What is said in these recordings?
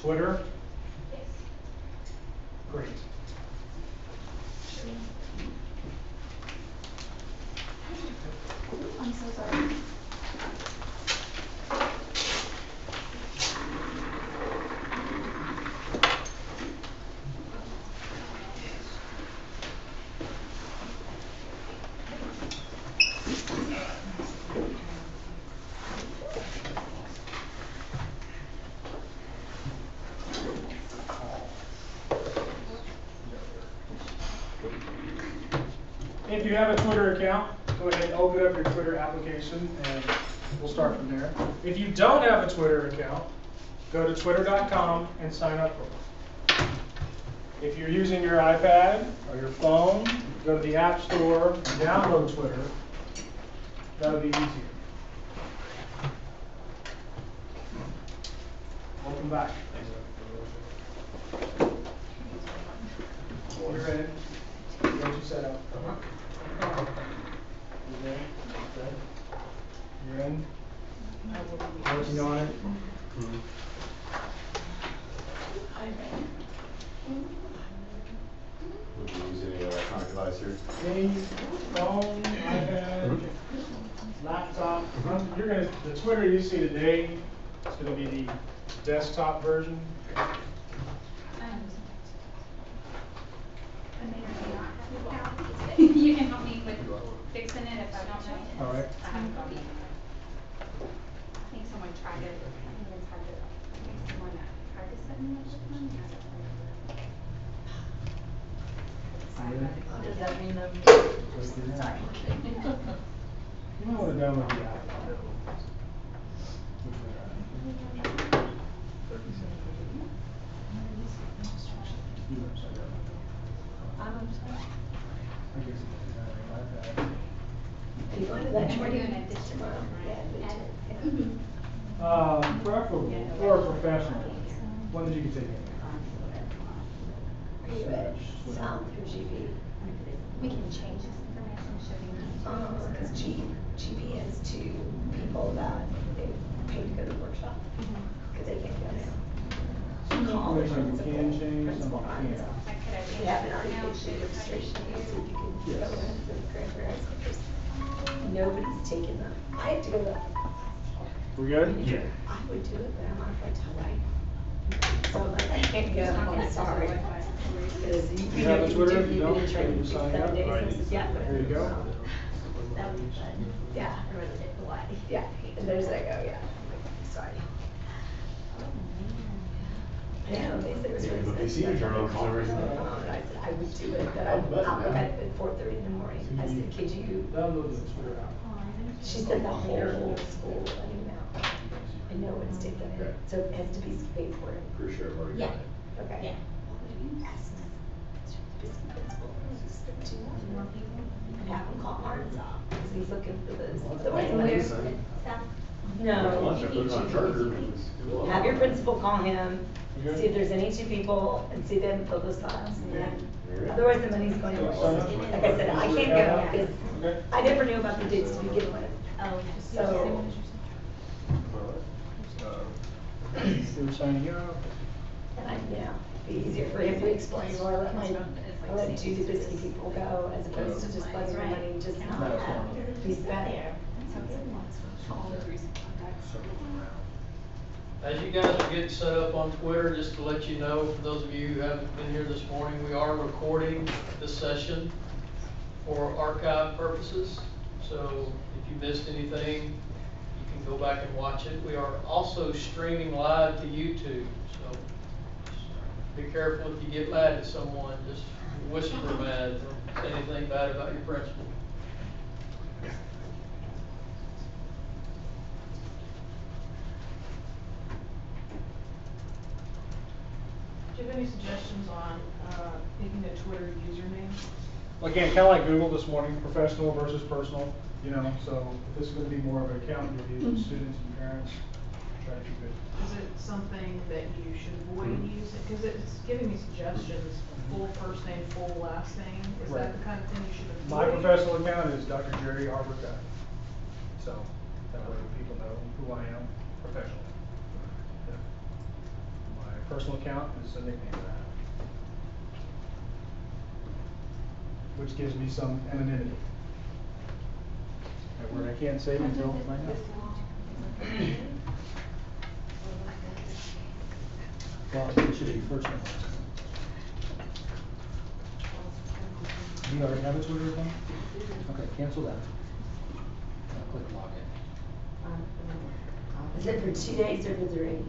Twitter? Yes. Great. I'm so sorry. If you have a Twitter account, go ahead and open up your Twitter application and we'll start from there. If you don't have a Twitter account, go to twitter.com and sign up for it. If you're using your iPad or your phone, go to the App Store and download Twitter. That'll be easier. Welcome back. You're ready? Get you set up. You ready? Good. You're in? Working on it? Would you use any electronic device here? Any phone, iPad, laptop. The Twitter you see today is going to be the desktop version. I may or may not have an account. You can help me with fixing it if I don't know. All right. I haven't got it. I think someone tried it. I think it's hard to, I think someone tried to set me up with one. Does that mean that? Sorry. You might want to download the app. And we're doing a district. Preferable or professional. One that you can take in. Are you at South or GB? We can change this information, should we need to? Because GB has two people that they paid to go to the workshop, because they can't go now. Some Call the information you can change, some principal you lines. can't. Like, could I If change you haven't it already now? paid your registration, you see if you can go Yes. in for the grandparents. Nobody's taken them. I have to go to. We good? I would do it, but I'm on flight till right. So I'm like, I can't go, I'm sorry. Because You have a Twitter? You don't? You've been in training You for sign 7 up? days. I said, yeah. There you go. That would be fun. Yeah. Yeah, and there's that go, yeah. Sorry. I know, they said it was really But they expensive. see you turn on for some reason. And I said, I would do it, but I'm up at 4:30 in the morning. I said, could you? Download the Twitter app. She said the whole school, let me know. I know it's taken Okay. it, so it has to be paid for it. For sure, I've already Yeah. got it. Okay. Yeah. Busy principal, just the two more people. And have him call Martin's off, because he's looking for this. The way Lunch, the I No. put it on charger. It was- Have your principal call him, You good? see if there's any two people, and see them fill those spots, and then, Yeah. otherwise the money's going to waste. Like I said, I can't go, because Okay. I never knew about the dates to begin with. So, They were signing you up. and I, be easier for him to explain, or I let two busy people go, as opposed to just letting the money just not be spent. As you guys are getting set up on Twitter, just to let you know, for those of you who haven't been here this morning, we are recording this session for archive purposes. So if you missed anything, you can go back and watch it. We are also streaming live to YouTube, so be careful if you get mad at someone, just whisper mad, don't say anything bad about your principal. Do you have any suggestions on picking a Twitter username? Again, kind of like Google this morning, professional versus personal, so if this is going to be more of an account you'll use with students and parents, try to keep it. Is it something that you should avoid using? Because it's giving me suggestions, full first name, full last name. Is Right. that the kind of thing you should My avoid? professional account is Dr. Jerry Harvard Guy. So that way people know who I am professionally. My personal account is a nickname for that, which gives me some anonymity. A word I can't say until I know. Well, it should be first and last. Do you already have a Twitter account? Okay, cancel that. Now click login. Is it for 2 days or for 3? Okay.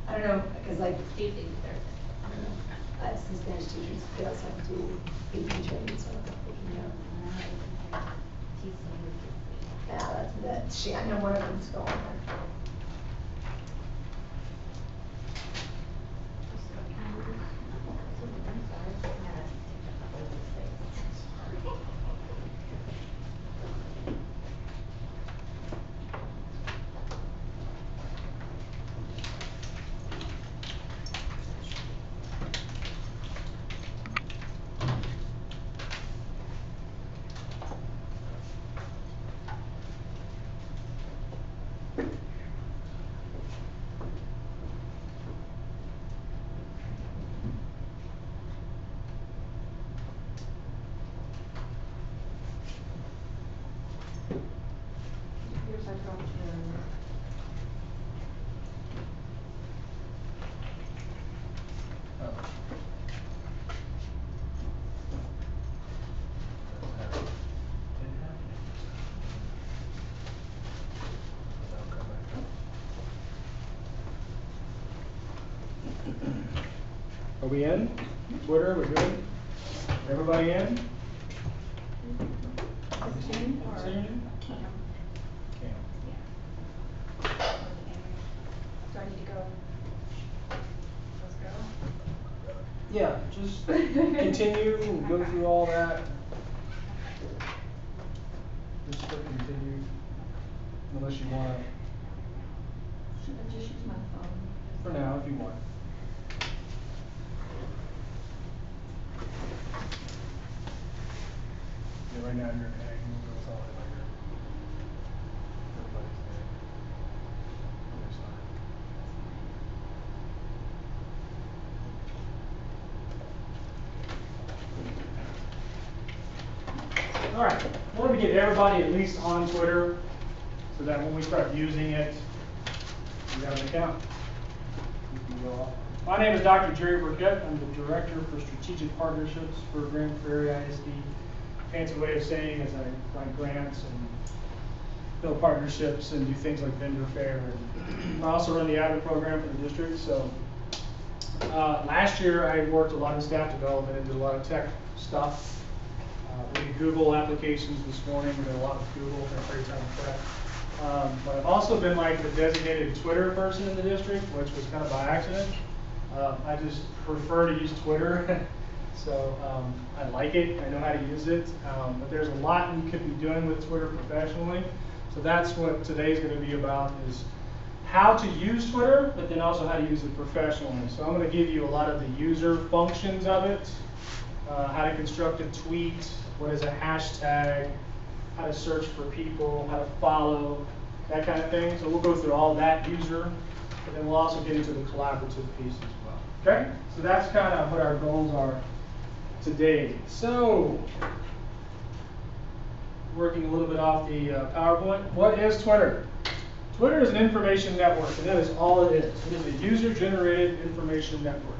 I don't know, because like, Tuesday, Thursday. I don't know, us as Spanish teachers, we also have to do AP training, so I don't know if we can go. Yeah, I know one of them's going there. Are we in? Twitter, we're good? Everybody in? June or June? Cam? Cam. Yeah. Do I need to go? Let's go. Yeah, just continue and go through all that. Just click continue, unless you want to, Should I just use my phone? for now, if you want. Yeah, right now you're in ag, we'll go with all that later. Everybody's in ag. Other side. All right, I want to get everybody at least on Twitter so that when we start using it, we have an account. If you will. My name is Dr. Jerry Burkett. I'm the Director for Strategic Partnerships for Grand Prairie ISD. Fancy way of saying is I write grants and build partnerships and do things like vendor fair. And I also run the admin program for the district. So last year I worked a lot in staff development and did a lot of tech stuff. We did Google applications this morning. We did a lot of Google for free time prep. But I've also been like the designated Twitter person in the district, which was kind of by accident. I just prefer to use Twitter. So I like it, I know how to use it, but there's a lot you could be doing with Twitter professionally. So that's what today's going to be about, is how to use Twitter, but then also how to use it professionally. So I'm going to give you a lot of the user functions of it, how to construct a tweet, what is a hashtag, how to search for people, how to follow, that kind of thing. So we'll go through all that user, but then we'll also get into the collaborative piece as well. Okay? So that's kind of what our goals are today. So, working a little bit off the PowerPoint, what is Twitter? Twitter is an information network, and that is all it is. It is a user-generated information network.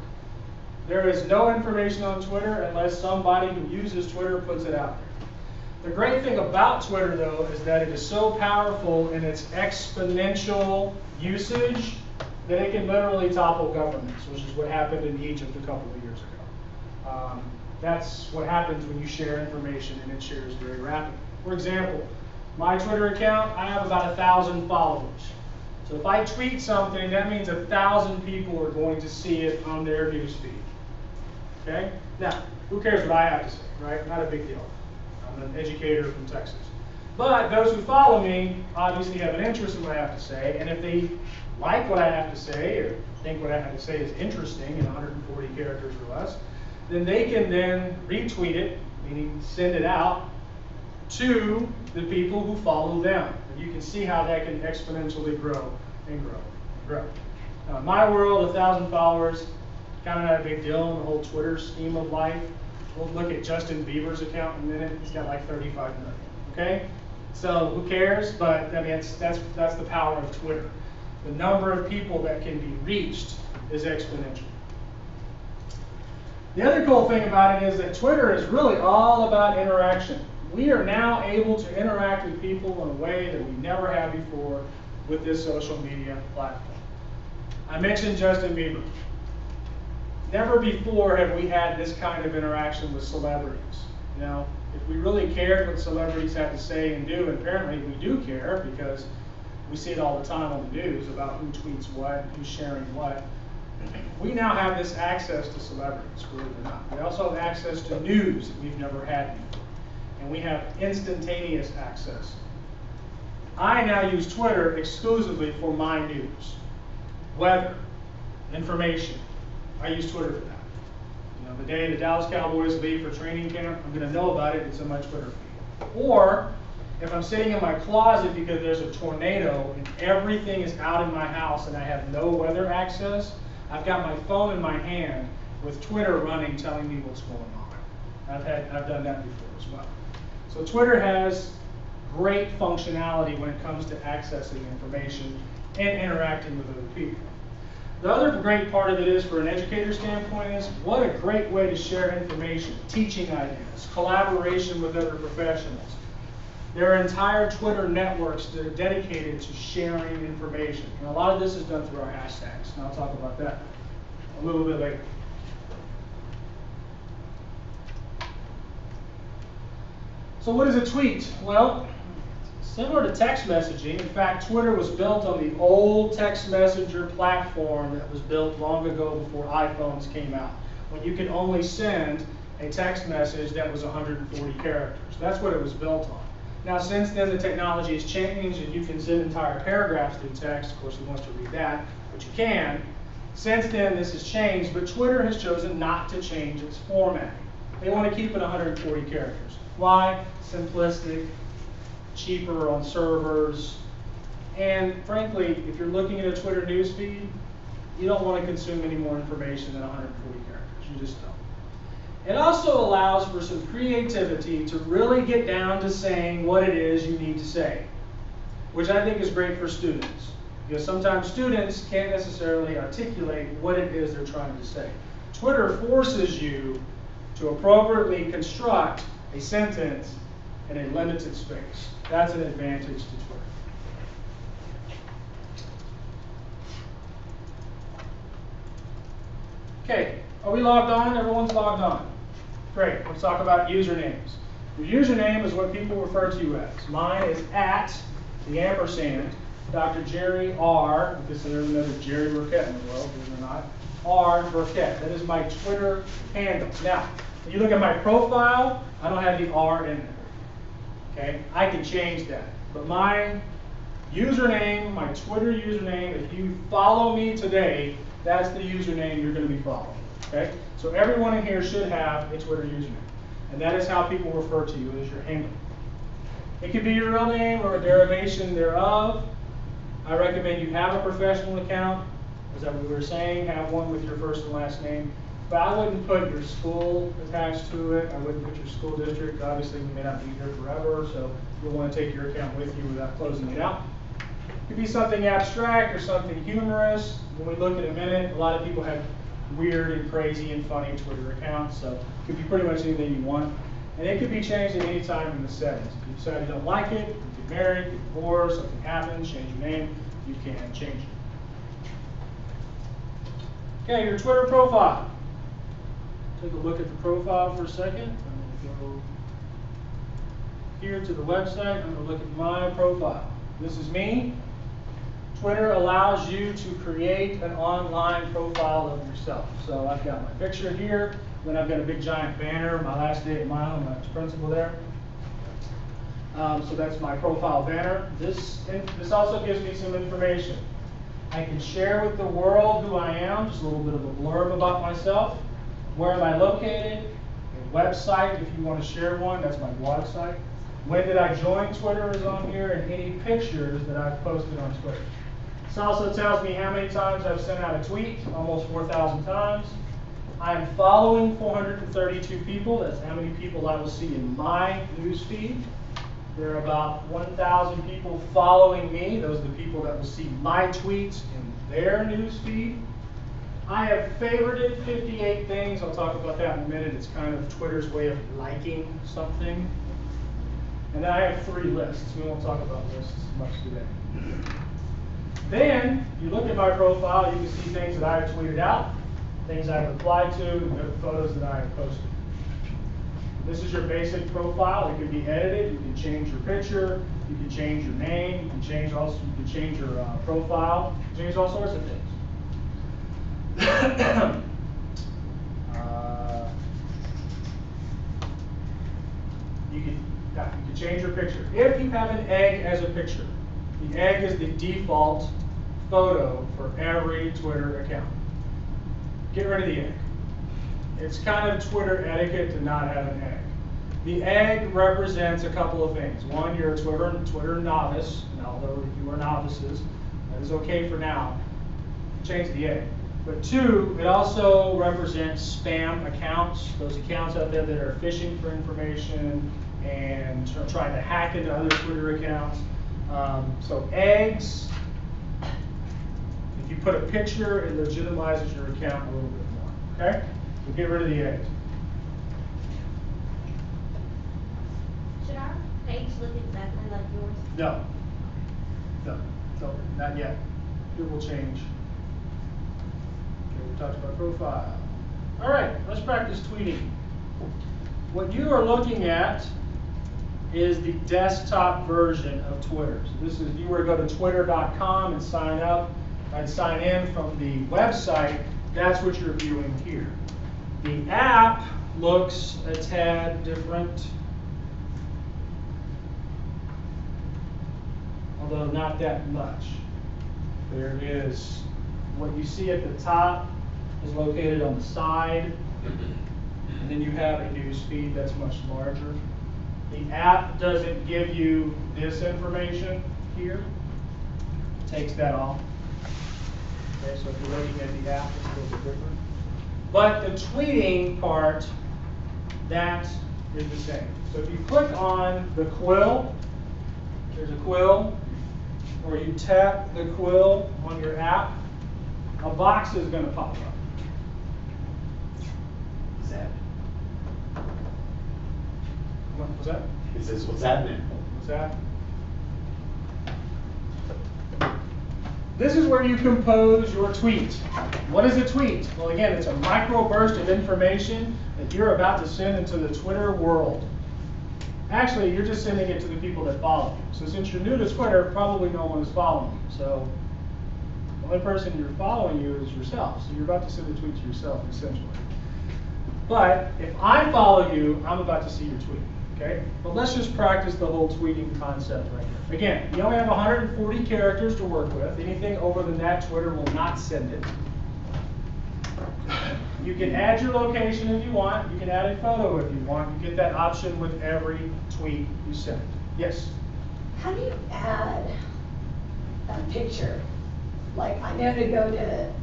There is no information on Twitter unless somebody who uses Twitter puts it out there. The great thing about Twitter, though, is that it is so powerful in its exponential usage that it can literally topple governments, which is what happened in Egypt a couple of years ago. That's what happens when you share information and it shares very rapidly. For example, my Twitter account, I have about 1,000 followers. So if I tweet something, that means 1,000 people are going to see it on their newsfeed. Okay? Now, who cares what I have to say, right? Not a big deal. I'm an educator from Texas. But those who follow me obviously have an interest in what I have to say, and if they like what I have to say or think what I have to say is interesting in 140 characters or less, then they can then retweet it, meaning send it out to the people who follow them. And you can see how that can exponentially grow and grow and grow. My world, 1,000 followers, kind of not a big deal in the whole Twitter scheme of life. We'll look at Justin Bieber's account in a minute. He's got like 35 million. Okay, so who cares? But I mean, that's the power of Twitter. The number of people that can be reached is exponential. The other cool thing about it is that Twitter is really all about interaction. We are now able to interact with people in a way that we never have before with this social media platform. I mentioned Justin Bieber. Never before have we had this kind of interaction with celebrities. You know, if we really cared what celebrities had to say and do, and apparently we do care because we see it all the time on the news about who tweets what, who's sharing what. We now have this access to celebrities, believe it or not. We also have access to news that we've never had before. And we have instantaneous access. I now use Twitter exclusively for my news, weather, information. I use Twitter for that. You know, the day the Dallas Cowboys leave for training camp, I'm going to know about it. It's in my Twitter feed. Or if I'm sitting in my closet because there's a tornado and everything is out in my house and I have no weather access, I've got my phone in my hand with Twitter running, telling me what's going on. I've done that before as well. So Twitter has great functionality when it comes to accessing information and interacting with other people. The other great part of it is, for an educator standpoint, is what a great way to share information, teaching ideas, collaboration with other professionals. There are entire Twitter networks that are dedicated to sharing information. And a lot of this is done through our hashtags, and I'll talk about that a little bit later. So what is a tweet? Well, similar to text messaging. In fact, Twitter was built on the old text messenger platform that was built long ago before iPhones came out, when you could only send a text message that was 140 characters. That's what it was built on. Now, since then, the technology has changed, and you can send entire paragraphs through text. Of course, who wants to read that? But you can. Since then, this has changed, but Twitter has chosen not to change its formatting. They want to keep it 140 characters. Why? Simplistic, cheaper on servers, and frankly, if you're looking at a Twitter newsfeed, you don't want to consume any more information than 140 characters. You just don't. It also allows for some creativity to really get down to saying what it is you need to say, which I think is great for students, because sometimes students can't necessarily articulate what it is they're trying to say. Twitter forces you to appropriately construct a sentence in a limited space. That's an advantage to Twitter. Okay, are we logged on? Everyone's logged on. Great, let's talk about usernames. Your username is what people refer to you as. Mine is @ the ampersand, Dr. Jerry R, because there's another Jerry Burkett in the world, believe it or not, R Burkett. That is my Twitter handle. Now, when you look at my profile, I don't have the R in there. Okay, I can change that. But my username, my Twitter username, if you follow me today, that's the username you're going to be following. Okay, so everyone in here should have a Twitter username, and that is how people refer to you, as your handle. It could be your real name or a derivation thereof. I recommend you have a professional account. As we were saying, have one with your first and last name. But I wouldn't put your school attached to it. I wouldn't put your school district. Obviously, you may not be here forever, so you'll want to take your account with you without closing it out. It could be something abstract or something humorous. When we look at a minute, a lot of people have weird and crazy and funny Twitter accounts, so it could be pretty much anything you want. And it could be changed at any time in the settings. If you decide you don't like it, you get married, get divorced, something happens, change your name, you can change it. Okay, your Twitter profile. Take a look at the profile for a second. I'm going to go here to the website. I'm going to look at my profile. This is me. Twitter allows you to create an online profile of yourself. So I've got my picture here, then I've got a big giant banner, my last day at Mile, my principal there. So that's my profile banner. This also gives me some information. I can share with the world who I am, just a little bit of a blurb about myself. Where am I located? A website, if you want to share one, that's my blog site. When did I join Twitter is on here, and any pictures that I've posted on Twitter. This also tells me how many times I've sent out a tweet, almost 4,000 times. I'm following 432 people. That's how many people I will see in my news feed. There are about 1,000 people following me. Those are the people that will see my tweets in their news feed. I have favorited 58 things. I'll talk about that in a minute. It's kind of Twitter's way of liking something. And then I have 3 lists. We won't talk about lists much today. Then, you look at my profile, you can see things that I have tweeted out, things I've replied to, and photos that I have posted. This is your basic profile. It can be edited. You can change your picture. You can change your name. You can change your profile. You can change all sorts of things. You can change your picture. If you have an egg as a picture, the egg is the default photo for every Twitter account. Get rid of the egg. It's kind of Twitter etiquette to not have an egg. The egg represents a couple of things. One, you're a Twitter novice, and although you are novices, that is okay for now. Change the egg. But 2, it also represents spam accounts, those accounts out there that are fishing for information and trying to hack into other Twitter accounts. So eggs, if you put a picture, it legitimizes your account a little bit more, okay? So get rid of the eggs. Should our page look exactly like yours? No. No, not yet. It will change. Okay, we talked about profile. All right, let's practice tweeting. What you are looking at is the desktop version of Twitter. So this is, if you were to go to twitter.com and sign up and sign in from the website, that's what you're viewing here. The app looks a tad different, although not that much. There is, what you see at the top is located on the side, and then you have a news feed that's much larger. The app doesn't give you this information here. It takes that off. Okay, so if you're looking at the app, it's a little bit different. But the tweeting part, that is the same. So if you click on the quill, there's a quill, or you tap the quill on your app, a box is going to pop up. What's that? What was that? It says, what's happening? What's that? This is where you compose your tweet. What is a tweet? Well, again, it's a microburst of information that you're about to send into the Twitter world. Actually, you're just sending it to the people that follow you. So since you're new to Twitter, probably no one is following you. So the only person you're following you is yourself. So you're about to send a tweet to yourself, essentially. But if I follow you, I'm about to see your tweet. Okay? But let's just practice the whole tweeting concept right here. Again, you only have 140 characters to work with. Anything over than that, Twitter will not send it. You can add your location if you want. You can add a photo if you want. You get that option with every tweet you send. Yes? How do you add a picture? Like, I know to go to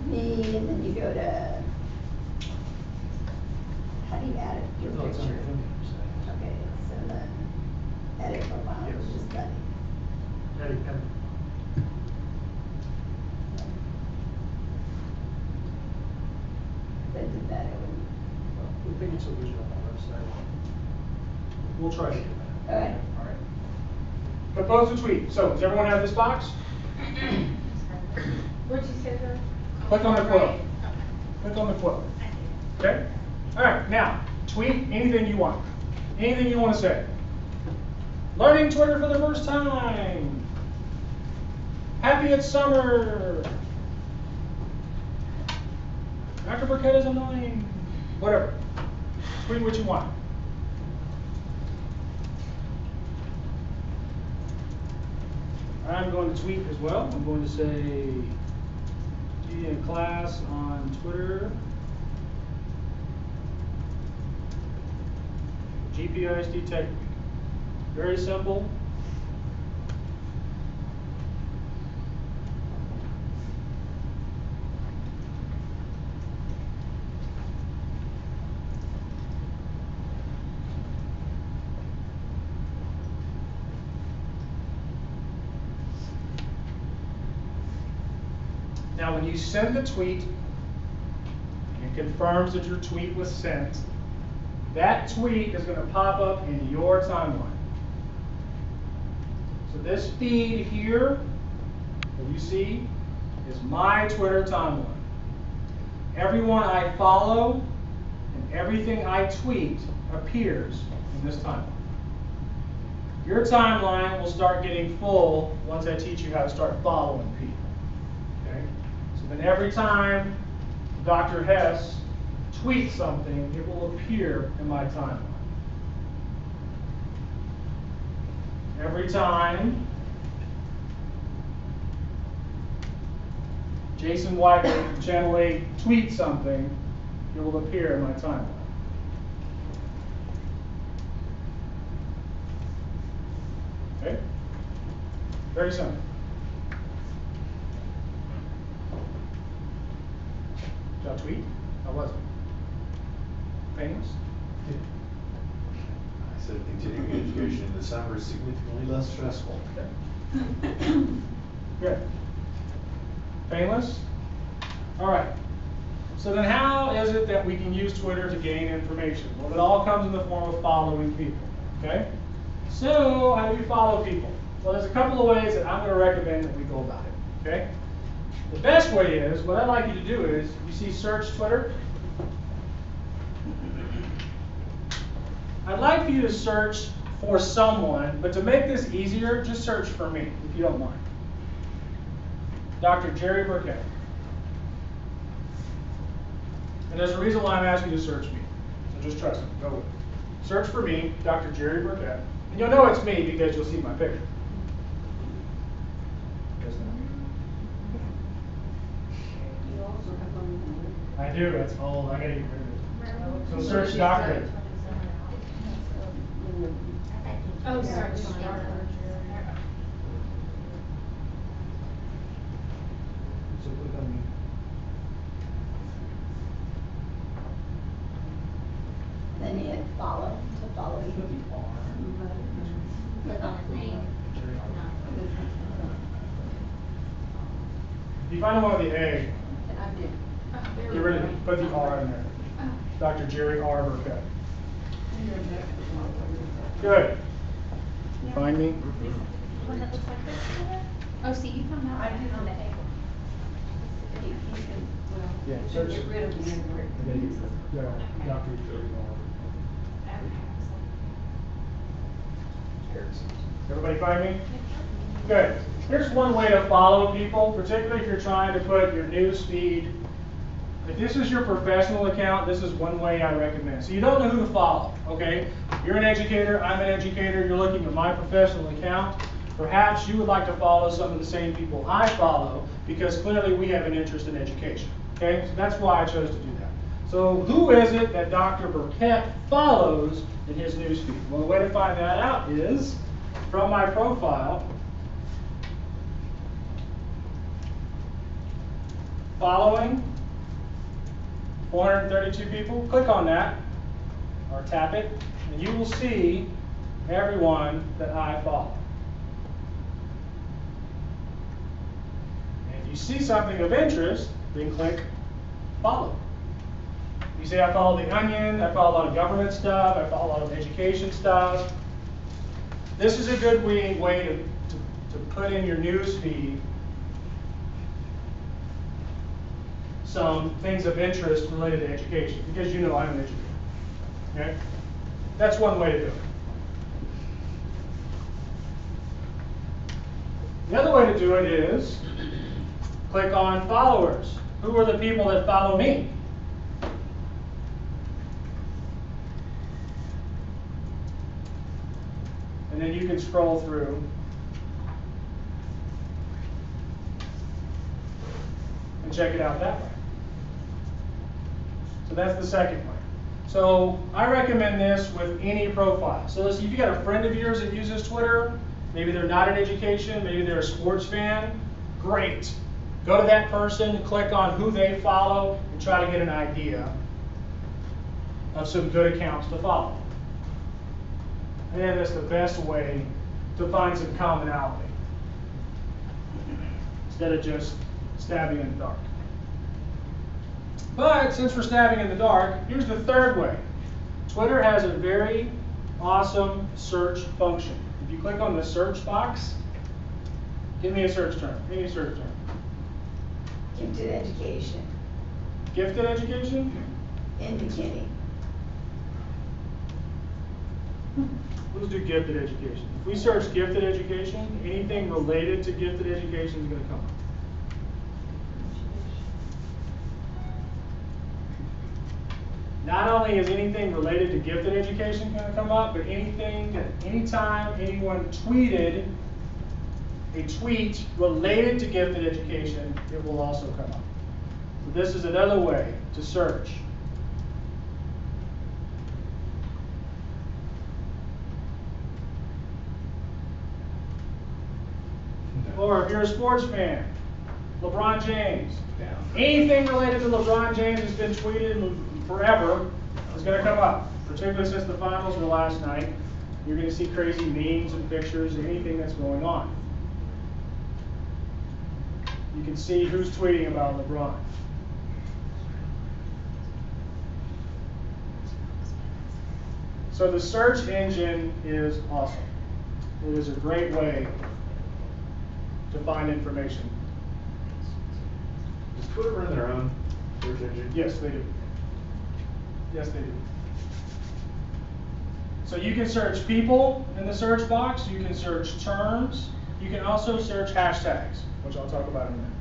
me, and then you go to, how do you add it, your Oh, it's under picture? image. Okay, so then, edit profile, Yes. which is done. If I did that, it would, We think it's original on our website. We'll try to get that. all right. All right. Compose a tweet. So, does everyone have this box? What'd you say there? Click on the quill. Okay. Click on the quill. I see. Okay? All right, now, tweet anything you want. Anything you want to say. Learning Twitter for the first time. Happy it's summer. Dr. Burkett is annoying. Whatever. Tweet what you want. I'm going to tweet as well. I'm going to say, be in class on Twitter. GPISD Tech Week. Very simple. Now, when you send the tweet, it confirms that your tweet was sent. That tweet is going to pop up in your timeline. So this feed here that you see is my Twitter timeline. Everyone I follow and everything I tweet appears in this timeline. Your timeline will start getting full once I teach you how to start following people. Okay? So then every time Dr. Hess tweets something, it will appear in my timeline. Every time Jason Whiteley from Channel 8 tweets something, it will appear in my timeline. Okay? Very simple. Did y'all tweet? How was it? Famous? I said continuing education in the summer is significantly less stressful. Okay. Good. Painless? All right. So then how is it that we can use Twitter to gain information? Well, it all comes in the form of following people. Okay? So how do we follow people? Well, there's a couple of ways that I'm going to recommend that we go about it. Okay? The best way is, what I'd like you to do is, you see search Twitter? I'd like for you to search for someone, but to make this easier, just search for me, if you don't mind. Dr. Jerry Burkett. And there's a reason why I'm asking you to search me. So just trust me. Go with it. Search for me, Dr. Jerry Burkett. And you'll know it's me because you'll see my picture. I do, it's old. I gotta get rid of it. So search Dr. Oh, sorry. So click on me. Then you hit follow to follow you. Put the R. Click on his name. If you find the one with the A, I did. get rid of it. Put the R in there. Dr. Jerry R. Burkett. Good. Find me? One that looks like this? Oh, see, you found out. I did on the A. Yeah, search. Get rid of the Dr. Jerry R. Everybody find me? Good. Here's one way to follow people, particularly if you're trying to put your news feed. If this is your professional account, this is one way I recommend. So you don't know who to follow, okay? You're an educator, I'm an educator, you're looking at my professional account. Perhaps you would like to follow some of the same people I follow, because clearly we have an interest in education, okay? So that's why I chose to do that. So who is it that Dr. Burkett follows in his news feed? Well, the way to find that out is from my profile, following 432 people, click on that or tap it, and you will see everyone that I follow. And if you see something of interest, then click follow. You say, I follow The Onion, I follow a lot of government stuff, I follow a lot of education stuff. This is a good way to put in your news feed some things of interest related to education, because you know I'm an educator. Okay? That's one way to do it. The other way to do it is click on followers. Who are the people that follow me? And then you can scroll through and check it out that way. So that's the second way. So I recommend this with any profile. So listen, if you got a friend of yours that uses Twitter, maybe they're not in education, maybe they're a sports fan, great. Go to that person, click on who they follow, and try to get an idea of some good accounts to follow. And that's the best way to find some commonality, instead of just stabbing in the dark. But since we're stabbing in the dark, here's the third way. Twitter has a very awesome search function. If you click on the search box, give me a search term. Give me a search term. Gifted education, Gifted education? in bikini. Let's do gifted education. If we search gifted education, anything related to gifted education is going to come up. Not only is anything related to gifted education going to come up, but anytime anyone tweeted a tweet related to gifted education, it will also come up. So this is another way to search. Or if you're a sports fan, LeBron James. Anything related to LeBron James has been tweeted forever is going to come up, particularly since the finals were last night. You're going to see crazy memes and pictures and anything that's going on. You can see who's tweeting about LeBron. So the search engine is awesome. It is a great way to find information. Does Twitter run their own search engine? Yes, they do. Yes, they do. So you can search people in the search box. You can search terms. You can also search hashtags, which I'll talk about in a minute.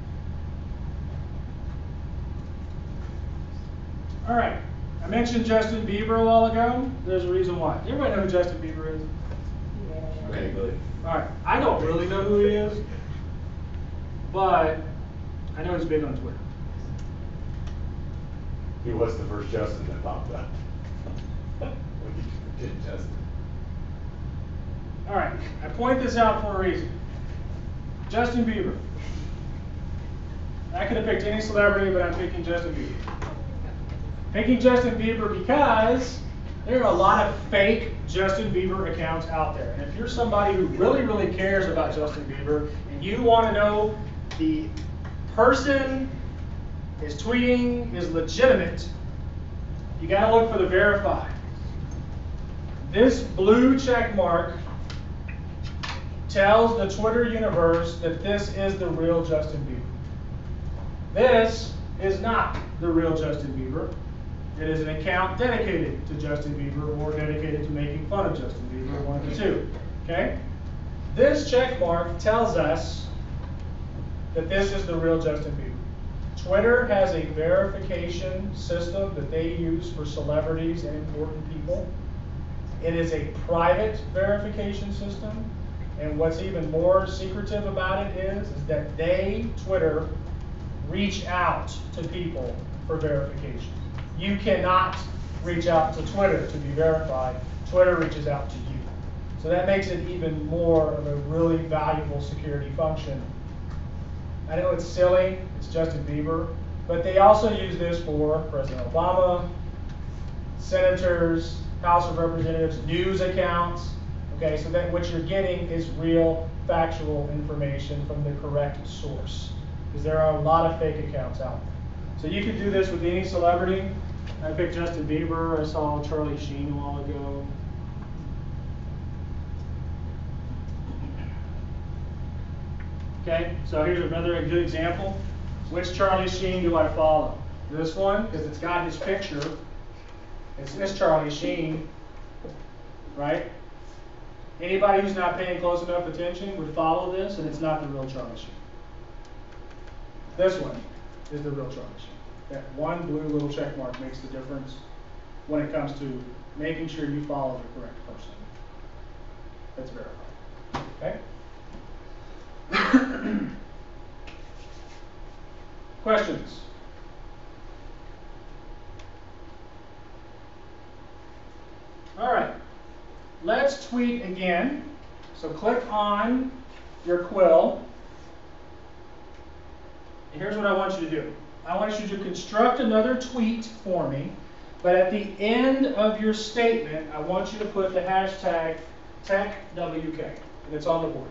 All right. I mentioned Justin Bieber a while ago. There's a reason why. Does everybody know who Justin Bieber is? Okay, good. All right. I don't really know who he is, but I know he's big on Twitter. He was the first Justin that popped up. When you did Justin. All right. I point this out for a reason. Justin Bieber. I could have picked any celebrity, but I'm picking Justin Bieber. Picking Justin Bieber because there are a lot of fake Justin Bieber accounts out there. And if you're somebody who really, really cares about Justin Bieber and you want to know the person is tweeting is legitimate, you got to look for the verified. This blue check mark tells the Twitter universe that this is the real Justin Bieber. This is not the real Justin Bieber. It is an account dedicated to Justin Bieber or dedicated to making fun of Justin Bieber, one of the two. Okay? This check mark tells us that this is the real Justin Bieber. Twitter has a verification system that they use for celebrities and important people. It is a private verification system. And what's even more secretive about it is that they, Twitter, reach out to people for verification. You cannot reach out to Twitter to be verified. Twitter reaches out to you. So that makes it even more of a really valuable security function. I know it's silly, it's Justin Bieber, but they also use this for President Obama, senators, House of Representatives, news accounts. Okay, so that what you're getting is real, factual information from the correct source. Because there are a lot of fake accounts out there. So you could do this with any celebrity. I picked Justin Bieber. I saw Charlie Sheen a while ago. Okay, so here's another good example. Which Charlie Sheen do I follow? This one, because it's got his picture. It's this Charlie Sheen, right? Anybody who's not paying close enough attention would follow this, and it's not the real Charlie Sheen. This one is the real Charlie Sheen. That one blue little check mark makes the difference when it comes to making sure you follow the correct person. That's verified. Okay? Questions? All right. Let's tweet again. So click on your quill. And here's what I want you to do. I want you to construct another tweet for me, but at the end of your statement, I want you to put the hashtag TechWK, and it's on the board.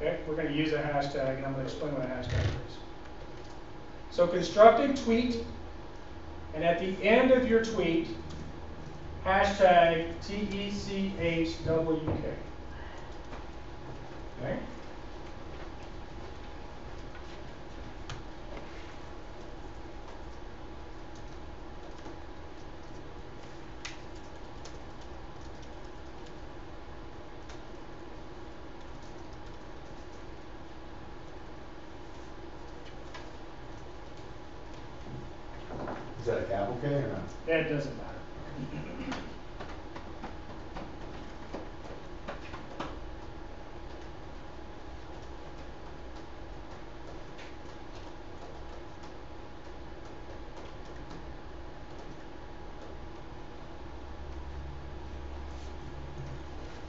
Okay, we're going to use a hashtag, and I'm going to explain what a hashtag is. So construct a tweet, and at the end of your tweet, hashtag TECHWK. Okay? Is that a capital K or not? It doesn't matter.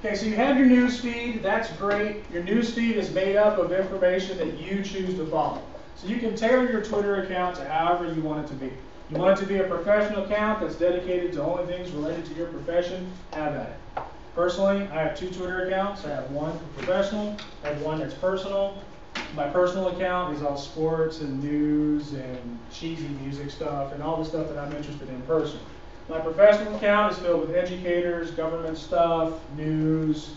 Okay, so you have your news feed. That's great. Your news feed is made up of information that you choose to follow. So you can tailor your Twitter account to however you want it to be. You want it to be a professional account that's dedicated to only things related to your profession, have at it. Personally, I have 2 Twitter accounts. I have one for professional, I have one that's personal. My personal account is all sports and news and cheesy music stuff and all the stuff that I'm interested in personally. My professional account is filled with educators, government stuff, news,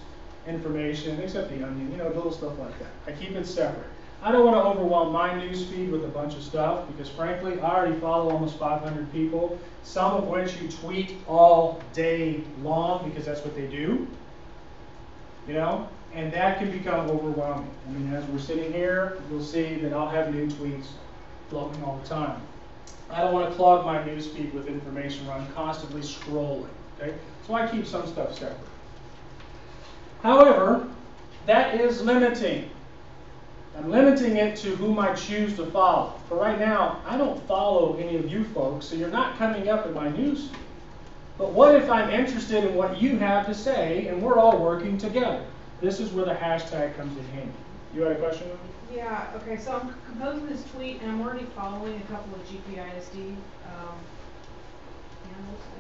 information, except the Onion, you know, little stuff like that. I keep it separate. I don't want to overwhelm my news feed with a bunch of stuff because frankly, I already follow almost 500 people, some of which you tweet all day long because that's what they do, you know, and that can become overwhelming. I mean, as we're sitting here, you'll see that I'll have new tweets floating all the time. I don't want to clog my news feed with information where I'm constantly scrolling, okay? So I keep some stuff separate. However, that is limiting. I'm limiting it to whom I choose to follow. For right now, I don't follow any of you folks, so you're not coming up in my news feed. But what if I'm interested in what you have to say and we're all working together? This is where the hashtag comes in handy. You had a question? Yeah, okay, so I'm composing this tweet and I'm already following a couple of GPISD handles, I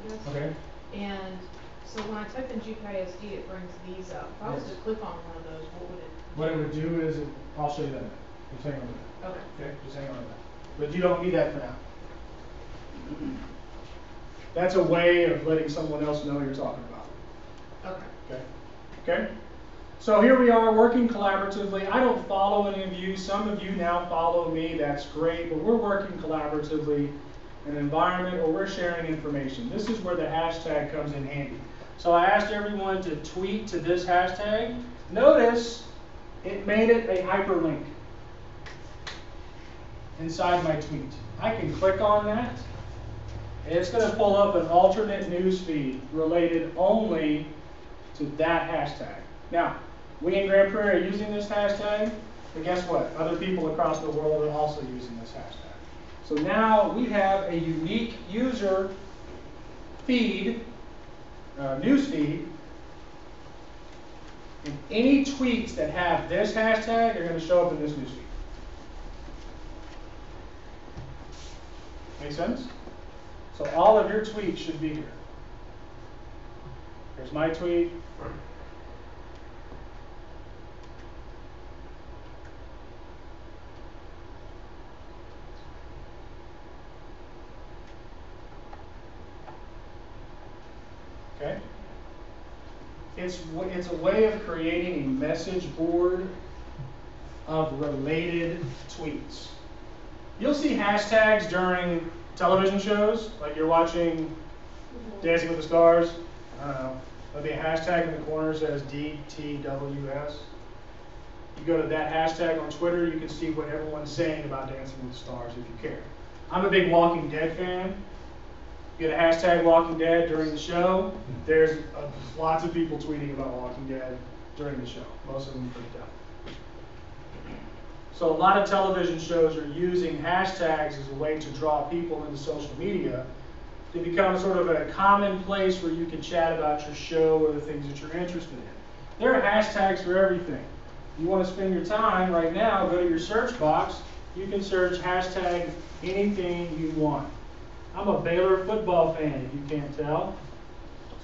guess. Okay. And so when I type in GPISD, it brings these up. If I was Yes. to click on one of those, what would it do? What it would do is, I'll show you that. Just hang on to that. Okay. Okay, just hang on to that. But you don't need that for now. That's a way of letting someone else know you're talking about. Okay. Okay. Okay? So here we are working collaboratively. I don't follow any of you. Some of you now follow me. That's great. But we're working collaboratively in an environment where we're sharing information. This is where the hashtag comes in handy. So I asked everyone to tweet to this hashtag. Notice it made it a hyperlink inside my tweet. I can click on that, and it's going to pull up an alternate news feed related only to that hashtag. Now, we in Grand Prairie are using this hashtag, but guess what? Other people across the world are also using this hashtag. So now we have a unique user feed, news feed, and any tweets that have this hashtag are going to show up in this news feed. Make sense? So all of your tweets should be here. Here's my tweet. Okay? It's a way of creating a message board of related tweets. You'll see hashtags during television shows, like you're watching Dancing with the Stars. I don't know. There'll be a hashtag in the corner that says DTWS. You go to that hashtag on Twitter, you can see what everyone's saying about Dancing with the Stars if you care. I'm a big Walking Dead fan. You get a hashtag Walking Dead during the show. There's lots of people tweeting about Walking Dead during the show. Most of them freaked out. So a lot of television shows are using hashtags as a way to draw people into social media to become sort of a common place where you can chat about your show or the things that you're interested in. There are hashtags for everything. You want to spend your time right now, go to your search box. You can search hashtag anything you want. I'm a Baylor football fan, if you can't tell.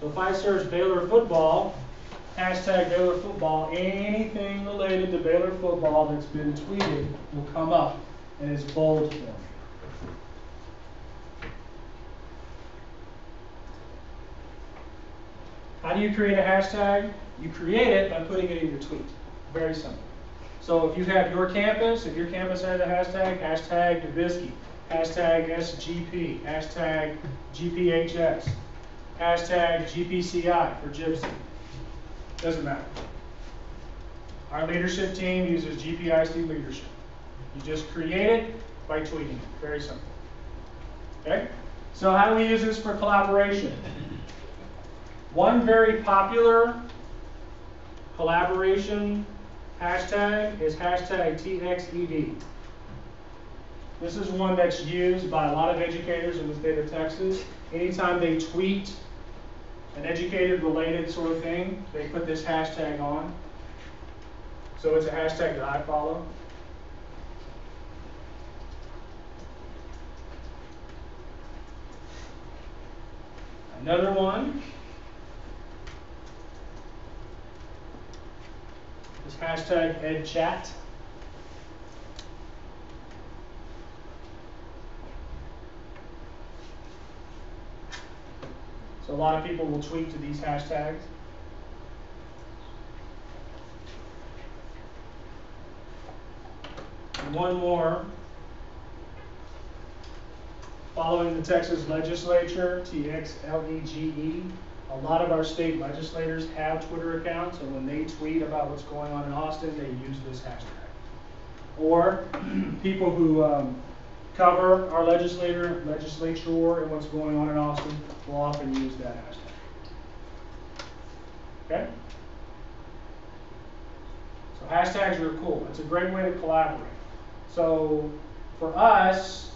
So if I search Baylor football, hashtag Baylor football, anything related to Baylor football that's been tweeted will come up and it's bold for me. How do you create a hashtag? You create it by putting it in your tweet. Very simple. So if you have your campus, if your campus has a hashtag, hashtag Dubisky, hashtag SGP, hashtag GPHS, hashtag GPCI for Gypsy. Doesn't matter. Our leadership team uses GPIC leadership. You just create it by tweeting it. Very simple. Okay? So how do we use this for collaboration? One very popular collaboration hashtag is hashtag TXED. This is one that's used by a lot of educators in the state of Texas. Anytime they tweet an educated related sort of thing, they put this hashtag on. So it's a hashtag that I follow. Another one is hashtag EdChat. So a lot of people will tweet to these hashtags. And one more. Following the Texas legislature, TXLEGE, a lot of our state legislators have Twitter accounts, and when they tweet about what's going on in Austin, they use this hashtag. Or people who cover our legislature and what's going on in Austin will often use that hashtag. Okay? So hashtags are cool. It's a great way to collaborate. So for us,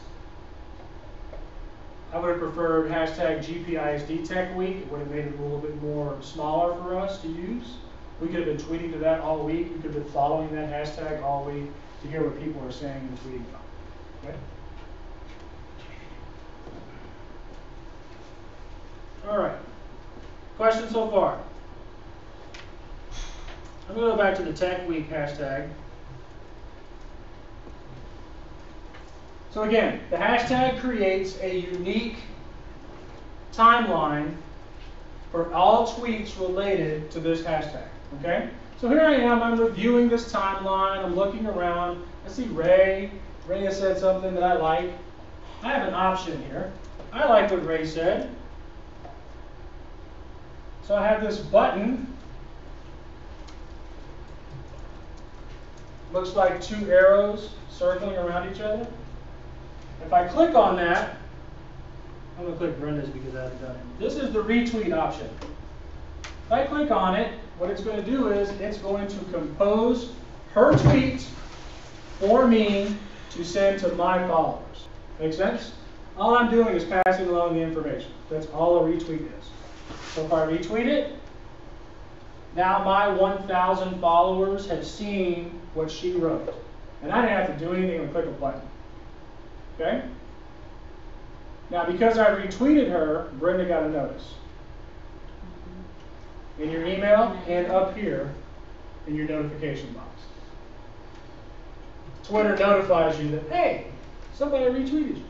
I would have preferred hashtag GPISD Tech Week. It would have made it a little bit more smaller for us to use. We could have been tweeting to that all week. We could have been following that hashtag all week to hear what people are saying and tweeting about. Okay? All right. Questions so far? I'm going to go back to the Tech Week hashtag. So again, the hashtag creates a unique timeline for all tweets related to this hashtag. Okay? So here I am, I'm reviewing this timeline, I'm looking around, I see Ray. Ray has said something that I like. I have an option here. I like what Ray said. So I have this button. Looks like two arrows circling around each other. If I click on that, I'm going to click Brenda's because I haven't done it. This is the retweet option. If I click on it, what it's going to do is it's going to compose her tweet for me to send to my followers. Make sense? All I'm doing is passing along the information. That's all a retweet is. So if I retweet it, now my 1,000 followers have seen what she wrote. And I didn't have to do anything but click a button. Okay? Now, because I retweeted her, Brenda got a notice. In your email and up here in your notification box. Twitter notifies you that, hey, somebody retweeted you.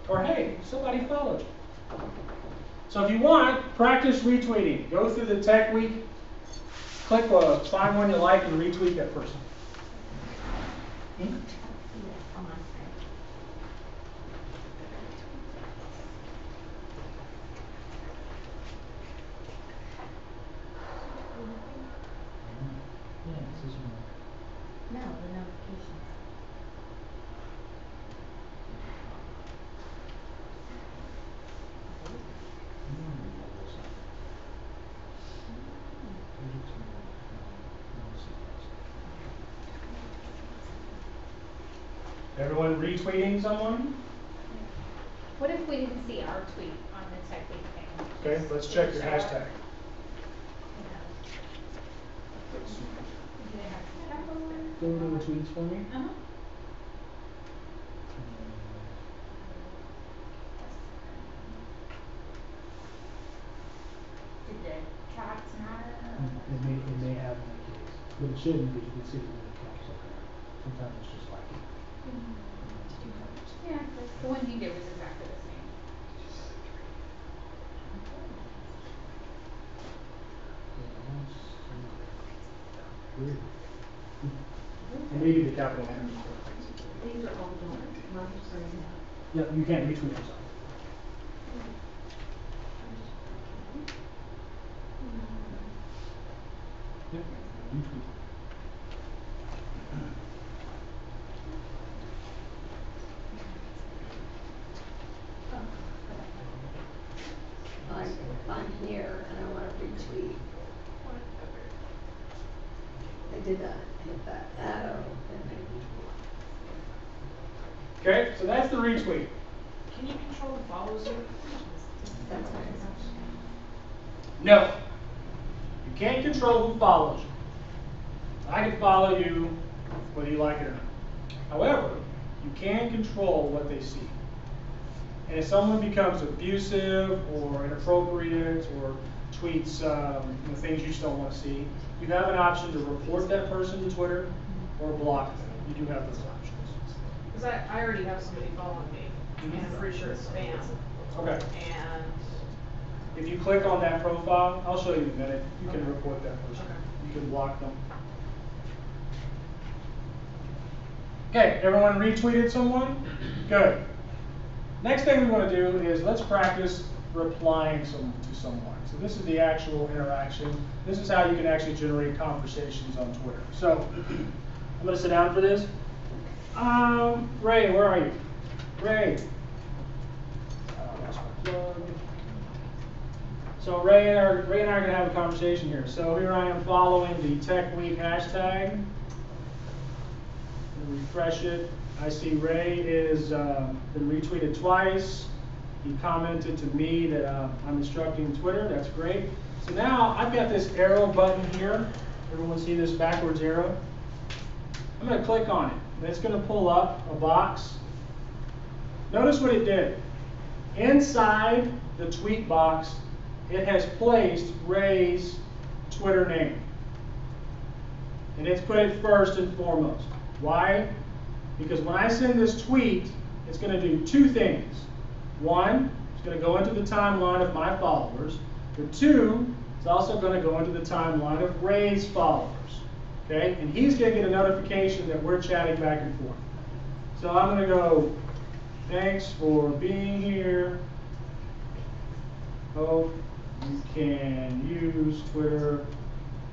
Or hey, somebody followed you. So if you want, practice retweeting. Go through the Tech Week, click find one you like and retweet that person. No, the notifications. Everyone retweeting someone? What if we didn't see our tweet on the Tech Week thing? Okay, let's check your hashtag. Go to the tweets for me. Uh-huh. Did the cats matter? But it shouldn't be, you can see the accounts up there. Sometimes it's just like. Yeah, the one you did was exactly the same. Weird. Maybe the capital letters. These are all done, Michael's saying Yeah, you can't retweet those. Yep, retweet. I'm here and I wanna retweet. I did that, hit that arrow and then. Okay, so that's the retweet. Can you control who follows you? That's what it's. No. You can't control who follows you. I can follow you whether you like it or not. However, you can control what they see. And if someone becomes abusive or inappropriate or tweets things you just don't want to see, you have an option to report that person to Twitter or block them. You do have those options. Cause I already have somebody following me, and I'm pretty sure it's spam. Okay. And, If you click on that profile, I'll show you in a minute, you can report that person. Okay. You can block them. Okay, everyone retweeted someone? Good. Next thing we want to do is let's practice replying to someone. So this is the actual interaction. This is how you can actually generate conversations on Twitter. So I'm going to sit down for this. Ray, where are you? Ray. Lost my plug. So Ray and I are going to have a conversation here. So here I am following the Tech Week hashtag. Refresh it. I see Ray is been retweeted twice. He commented to me that I'm instructing Twitter. That's great. So now I've got this arrow button here. Everyone see this backwards arrow? I'm going to click on it. And it's going to pull up a box. Notice what it did. Inside the tweet box, it has placed Ray's Twitter name. And it's put it first and foremost. Why? Because when I send this tweet, it's going to do two things. One, it's going to go into the timeline of my followers. But two, it's also going to go into the timeline of Ray's followers. Okay? And he's going to get a notification that we're chatting back and forth. So I'm going to go, thanks for being here. Hope you can use Twitter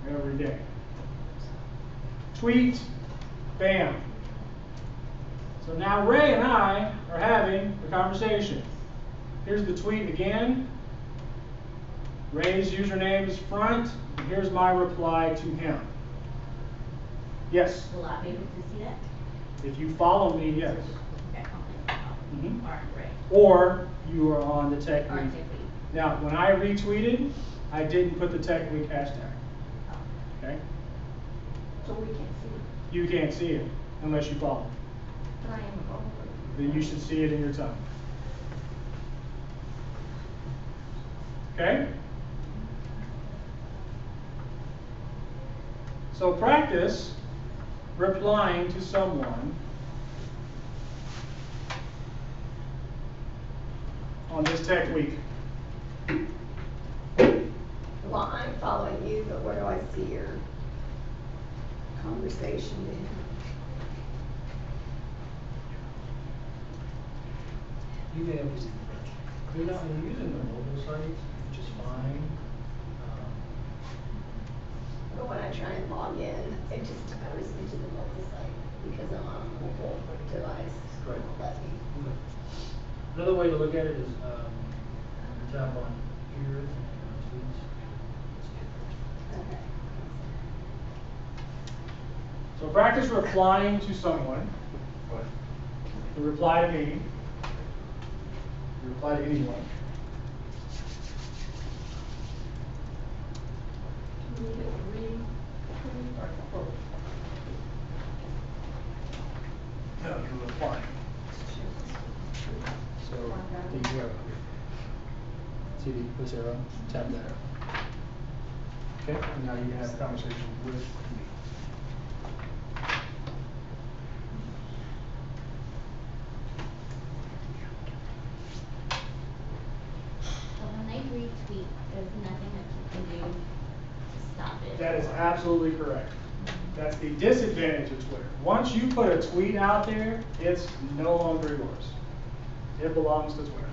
every day. Tweet. Bam. So now Ray and I are having a conversation. Here's the tweet again. Ray's username is front. And here's my reply to him. Yes? Will I be able to see that? If you follow me, yes. Okay, Mhm. All right, great. Or you are on the Tech All right, Week. Tech Week. Now, when I retweeted, I didn't put the Tech Week hashtag. Oh. Okay? So we can't see it. You can't see it unless you follow. But I am a follower. Then you should see it in your time. Okay? So practice replying to someone on this Tech Week. Well, I'm following you, but where do I see your conversation to him? You may have used it. You're not using the mobile sites, which is fine. But when I try and log in, it just goes into the mobile site because I'm on a mobile device. Right. Let me. Another way to look at it is you tap on here and tweets. Okay. So practice replying to someone. You reply to me. You reply to anyone. No, you're replying. So the arrow. See this arrow? Tap that arrow. Okay, and now you can have a conversation with me. is absolutely correct. That's the disadvantage of Twitter. Once you put a tweet out there, it's no longer yours. It belongs to Twitter.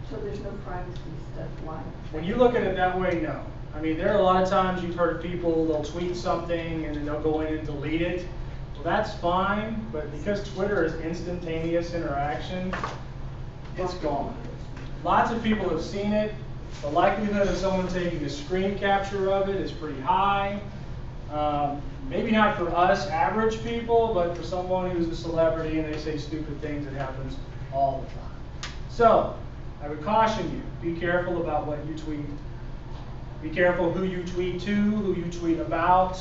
So there's no privacy stuff like. When you look at it that way, no. I mean, there are a lot of times you've heard of people, they'll tweet something and then they'll go in and delete it. Well, that's fine, but because Twitter is instantaneous interaction, it's gone. Lots of people have seen it. The likelihood of someone taking a screen capture of it is pretty high. Maybe not for us average people, but for someone who's a celebrity and they say stupid things, it happens all the time. So, I would caution you, be careful about what you tweet. Be careful who you tweet to, who you tweet about,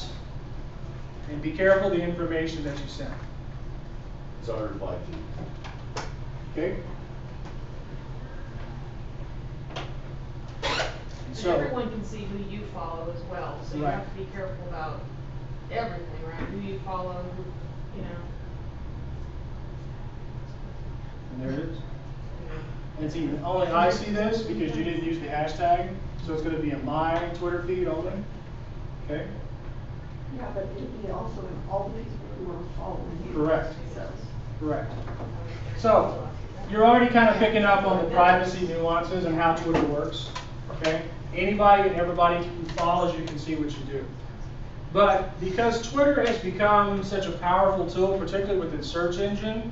and be careful the information that you send. So I replied to you. Okay? And everyone can see who you follow as well, so you Right. have to be careful about everything, right? Who you follow, who, you know. And there it is. And it's even, only I see this because you didn't use the hashtag, so it's going to be in my Twitter feed only. Okay? Yeah, but it'd be also in all the people who are following you. Correct. So, Correct. So, you're already kind of picking up on the privacy nuances and how Twitter works. Okay? Anybody and everybody who follows you can see what you do. But because Twitter has become such a powerful tool, particularly with its search engine,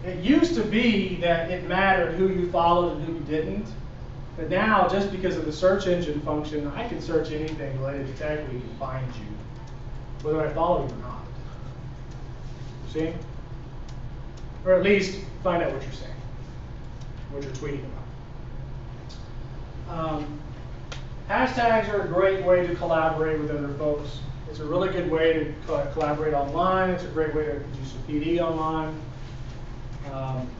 it used to be that it mattered who you followed and who you didn't. But now, just because of the search engine function, I can search anything related to tech, we can find you, whether I follow you or not. See? Or at least find out what you're saying, what you're tweeting about. Hashtags are a great way to collaborate with other folks. It's a really good way to collaborate online. It's a great way to do some PD online.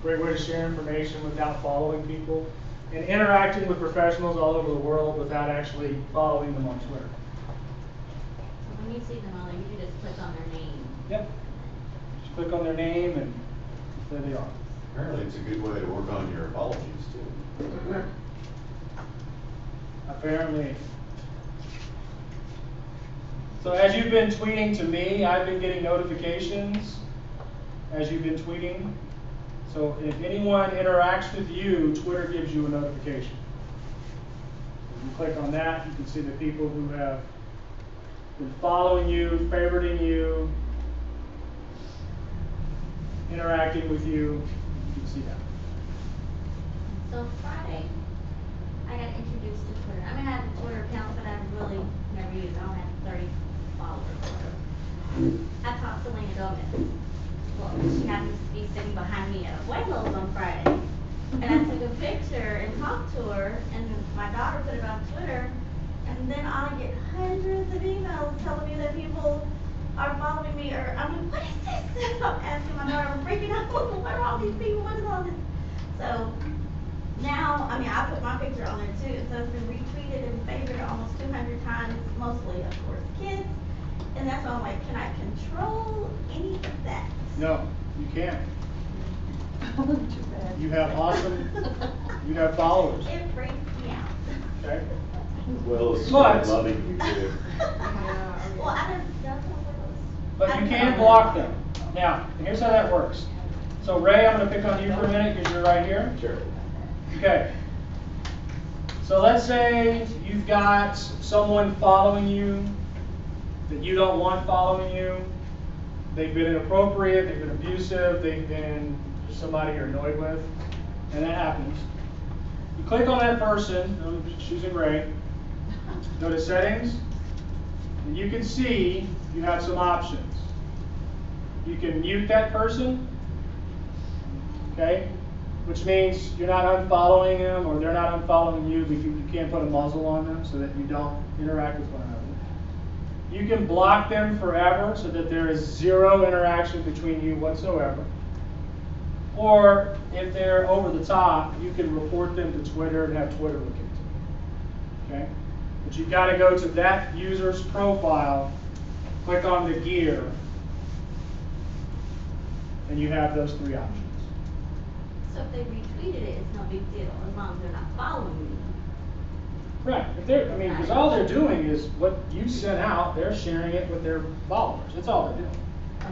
Great way to share information without following people. And interacting with professionals all over the world without actually following them on Twitter. So when you see them on there, you can just click on their name. Yep. Just click on their name and there they are. Apparently it's a good way to work on your apologies too. Apparently. So as you've been tweeting to me, I've been getting notifications as you've been tweeting. So if anyone interacts with you, Twitter gives you a notification. If you click on that, you can see the people who have been following you, favoriting you, interacting with you. You can see that. So Friday, I got introduced to Twitter. I mean, I have a Twitter account, but I've really never used it. I only have 30 followers or whatever. I talked to Lena Gomez. Well, she happens to be sitting behind me at Buenos on Friday. And I took a picture and talked to her, and my daughter put it on Twitter. And then I get hundreds of emails telling me that people are following me, or, I mean, what is this? I'm asking my daughter, I'm freaking out, what are all these people, what is all this? So, now, I mean, I put my picture on there too, so it's been retweeted and favored almost 200 times, mostly, of course, kids. And that's why I'm like, can I control any of that? No, you can't. too bad. You have awesome, you have followers. It freaks me out. Okay? Well, it's But- loving you too. Well, I don't, that's one of those. But you can block them. Now, here's how that works. So Ray, I'm going to pick on you for a minute because you're right here. Sure. Okay. So let's say you've got someone following you that you don't want following you. They've been inappropriate, they've been abusive, they've been somebody you're annoyed with, and that happens. You click on that person, she's in gray, go to settings, and you can see you have some options. You can mute that person, okay? Which means you're not unfollowing them or they're not unfollowing you, but you can't put a muzzle on them so that you don't interact with one another. You can block them forever so that there is zero interaction between you whatsoever. Or if they're over the top, you can report them to Twitter and have Twitter look into it. Okay? But you've got to go to that user's profile, click on the gear, and you have those three options. So if they retweeted it, it's no big deal, as long as they're not following me. Right, if they're, I mean, because all they're doing is what you sent out, they're sharing it with their followers, that's all they're doing. Oh.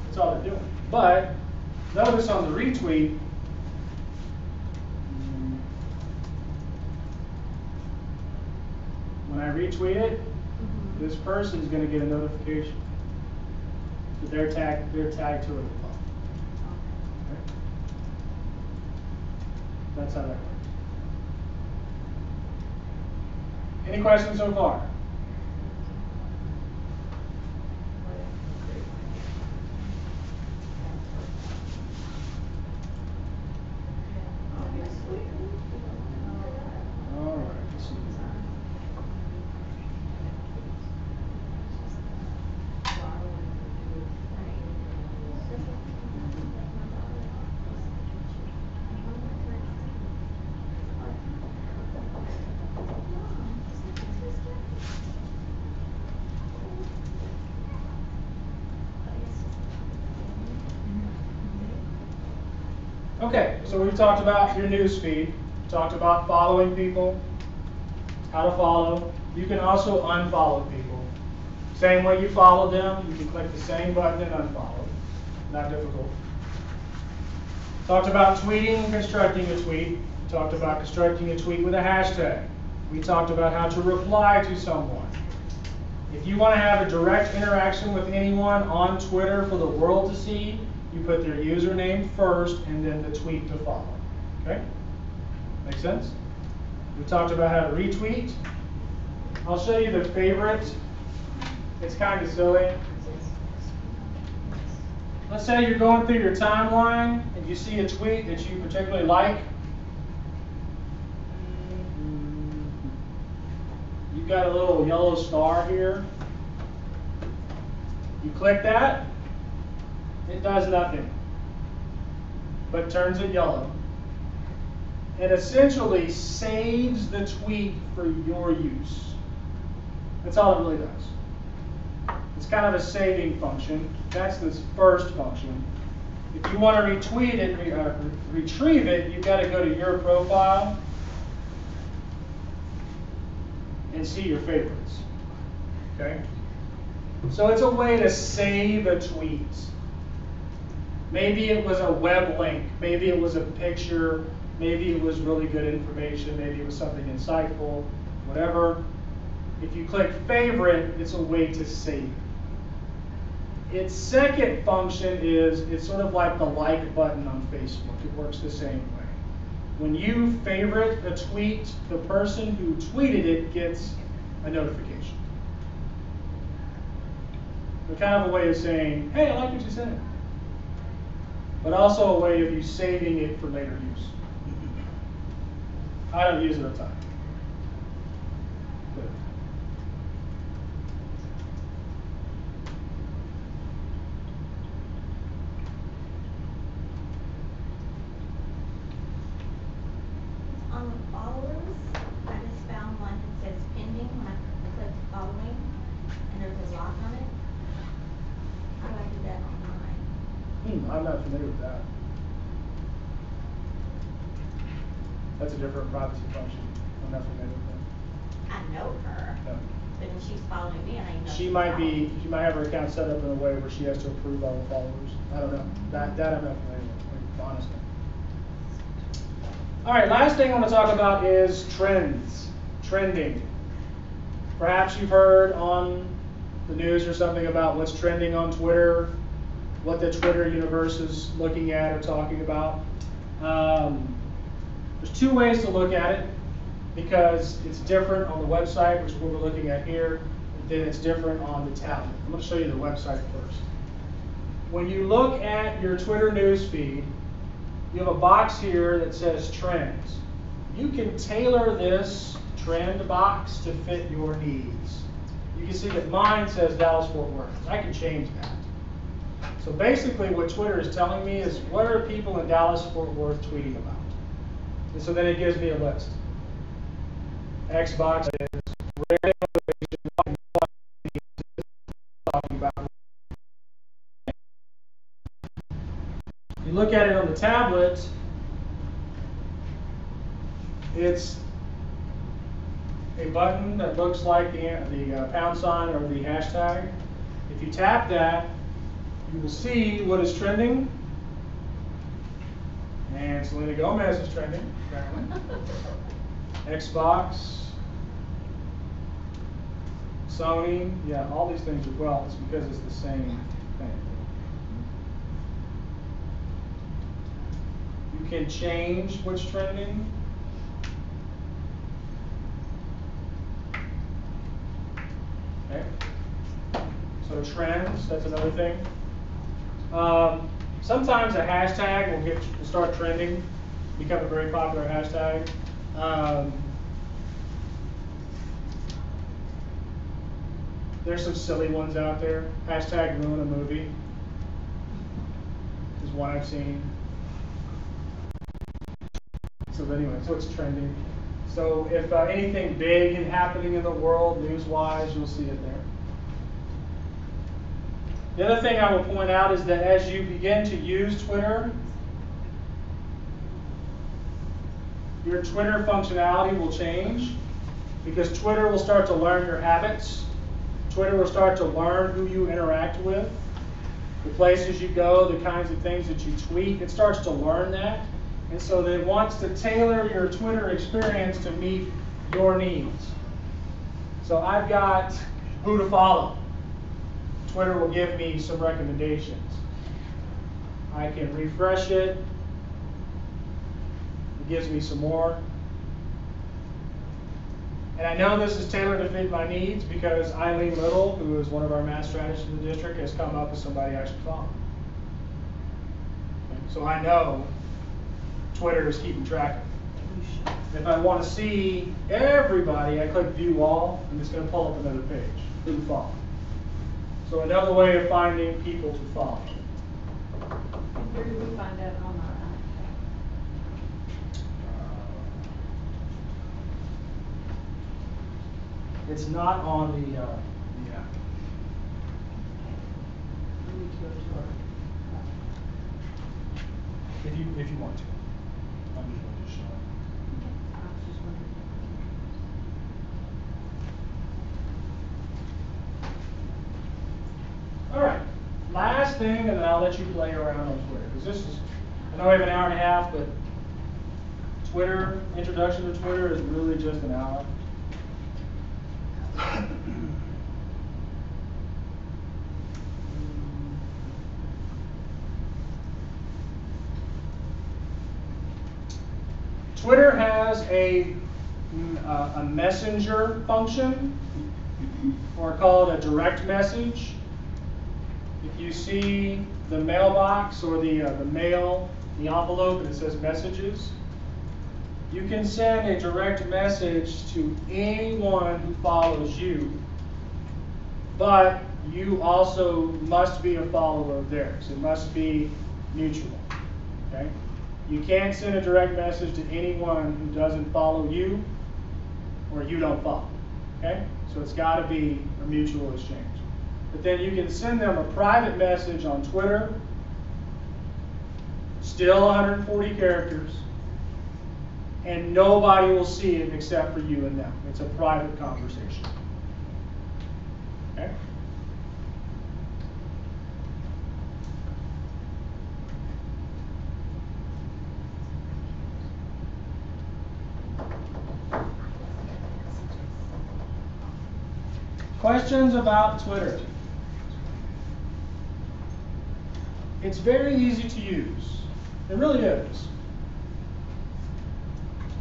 That's all they're doing. But, notice on the retweet, when I retweet it, Mhm. this person's gonna get a notification that they're tagged to it. Okay. That's how that works. Any questions so far? All right, let's see. Okay, so we've talked about your news feed, talked about following people, how to follow. You can also unfollow people. Same way you follow them, you can click the same button and unfollow. Not difficult. Talked about tweeting and constructing a tweet. Talked about constructing a tweet with a hashtag. We talked about how to reply to someone. If you want to have a direct interaction with anyone on Twitter for the world to see, you put their username first and then the tweet to follow. Okay? Make sense? We talked about how to retweet. I'll show you the favorite. It's kind of silly. Let's say you're going through your timeline and you see a tweet that you particularly like. You've got a little yellow star here. You click that, it does nothing, but turns it yellow. It essentially saves the tweet for your use. That's all it really does. It's kind of a saving function. That's the first function. If you want to retweet it, retrieve it, you've got to go to your profile and see your favorites. Okay? So it's a way to save a tweet. Maybe it was a web link, maybe it was a picture, maybe it was really good information, maybe it was something insightful, whatever. If you click favorite, it's a way to save it. Its second function is, it's sort of like the like button on Facebook. It works the same way. When you favorite a tweet, the person who tweeted it gets a notification. It's kind of a way of saying, hey, I like what you said. But also a way of you saving it for later use. I don't use it a ton. But On the followers, I just found one that says pending when I click following, and there's a lock on it. How do I do that on mine? I'm not familiar with that. That's a different privacy function. I'm not familiar with that. I know her, No. but then she's following me and I know. She she's might following be, me. she might have her account set up in a way where she has to approve all the followers. I don't know. That I'm not familiar with, honestly. All right, last thing I want to talk about is trends, trending. Perhaps you've heard on the news or something about what's trending on Twitter, what the Twitter universe is looking at or talking about. There's two ways to look at it, because it's different on the website, which is what we're looking at here, and then it's different on the tablet. I'm going to show you the website first. When you look at your Twitter news feed, you have a box here that says trends. You can tailor this trend box to fit your needs. You can see that mine says Dallas-Fort Worth. I can change that. So basically what Twitter is telling me is, what are people in Dallas-Fort Worth tweeting about? And so then it gives me a list. Xbox is rare talking about. You look at it on the tablet, it's a button that looks like the pound sign or the hashtag. If you tap that, you will see what is trending. And Selena Gomez is trending, apparently. Xbox, Sony, yeah, all these things as well. It's because it's the same thing. You can change what's trending. Okay. So trends, that's another thing. Sometimes a hashtag will start trending, become a very popular hashtag. There's some silly ones out there. Hashtag ruin a movie is one I've seen. So anyway, so it's trending. So if anything big is happening in the world, news-wise, you'll see it there. The other thing I will point out is that as you begin to use Twitter, your Twitter functionality will change because Twitter will start to learn your habits. Twitter will start to learn who you interact with, the places you go, the kinds of things that you tweet. It starts to learn that. And so it wants to tailor your Twitter experience to meet your needs. So I've got who to follow. Twitter will give me some recommendations. I can refresh it. It gives me some more. And I know this is tailored to fit my needs because Eileen Little, who is one of our math strategists in the district, has come up with somebody I should follow. Okay, so I know Twitter is keeping track of it. If I want to see everybody, I click View All, and it's going to pull up another page. Who to follow. So another way of finding people to follow. Where do we find that on our It's not on the app. We need to go to our. If you want to. I'm just going to show it. I was just wondering. All right. Last thing, and then I'll let you play around on Twitter. Because this is, I know we have an hour and a half, but Twitter, introduction to Twitter is really just an hour. Twitter has a messenger function, or called a direct message. If you see the mailbox or the mail, the envelope, and it says messages, you can send a direct message to anyone who follows you, but you also must be a follower of theirs. It must be mutual. Okay? You can't send a direct message to anyone who doesn't follow you or you don't follow. Okay? So it's got to be a mutual exchange. But then you can send them a private message on Twitter, still 140 characters, and nobody will see it except for you and them. It's a private conversation. Okay? Questions about Twitter? It's very easy to use. It really is.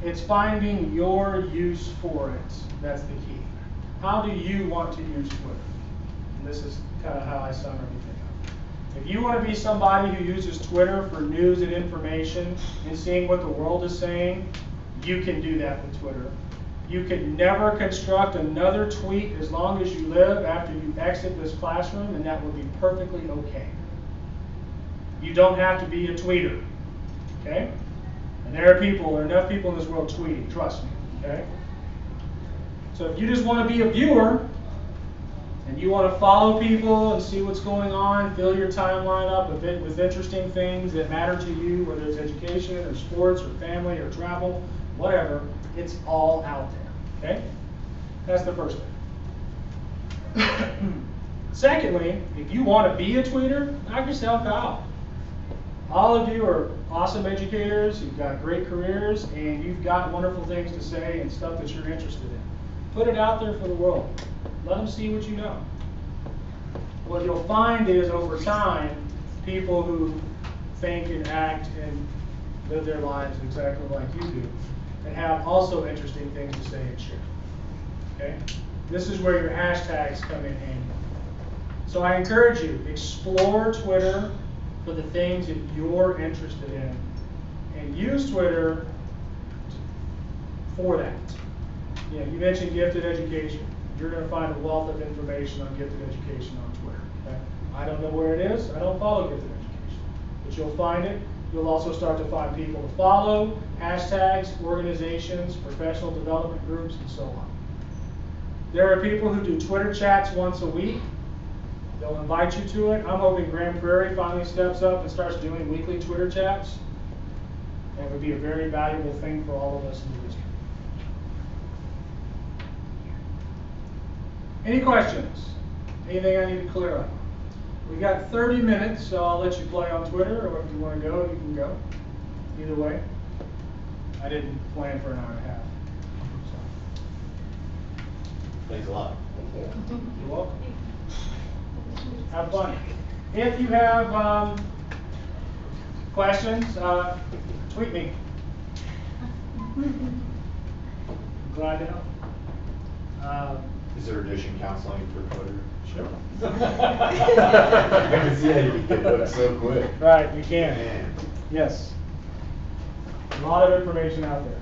It's finding your use for it. That's the key. How do you want to use Twitter? And this is kind of how I sum everything up. If you want to be somebody who uses Twitter for news and information and seeing what the world is saying, you can do that with Twitter. You can never construct another tweet as long as you live after you exit this classroom, and that will be perfectly okay. You don't have to be a tweeter, okay? And there are enough people in this world tweeting, trust me, okay? So if you just want to be a viewer, and you want to follow people and see what's going on, fill your timeline up with interesting things that matter to you, whether it's education or sports or family or travel, whatever, it's all out there, okay? That's the first thing. Secondly, if you want to be a tweeter, knock yourself out. All of you are awesome educators, you've got great careers, and you've got wonderful things to say and stuff that you're interested in. Put it out there for the world. Let them see what you know. What you'll find is over time, people who think and act and live their lives exactly like you do, and have also interesting things to say and share. Okay? This is where your hashtags come in handy. So I encourage you, explore Twitter for the things that you're interested in, and use Twitter for that. You know, you mentioned gifted education. You're going to find a wealth of information on gifted education on Twitter. Okay? I don't know where it is. I don't follow gifted education. But you'll find it. You'll also start to find people to follow, hashtags, organizations, professional development groups, and so on. There are people who do Twitter chats once a week. They'll invite you to it. I'm hoping Grand Prairie finally steps up and starts doing weekly Twitter chats. It would be a very valuable thing for all of us in the district. Any questions? Anything I need to clear up? We got 30 minutes, so I'll let you play on Twitter, or if you want to go, you can go. Either way. I didn't plan for an hour and a half. Thanks a lot. Thank you. You're welcome. Have fun. If you have questions, tweet me. Glad to help. Is there addition counseling for Twitter? Sure. I can see how you can get hooked so quick. Right, you can. Man. Yes. A lot of information out there.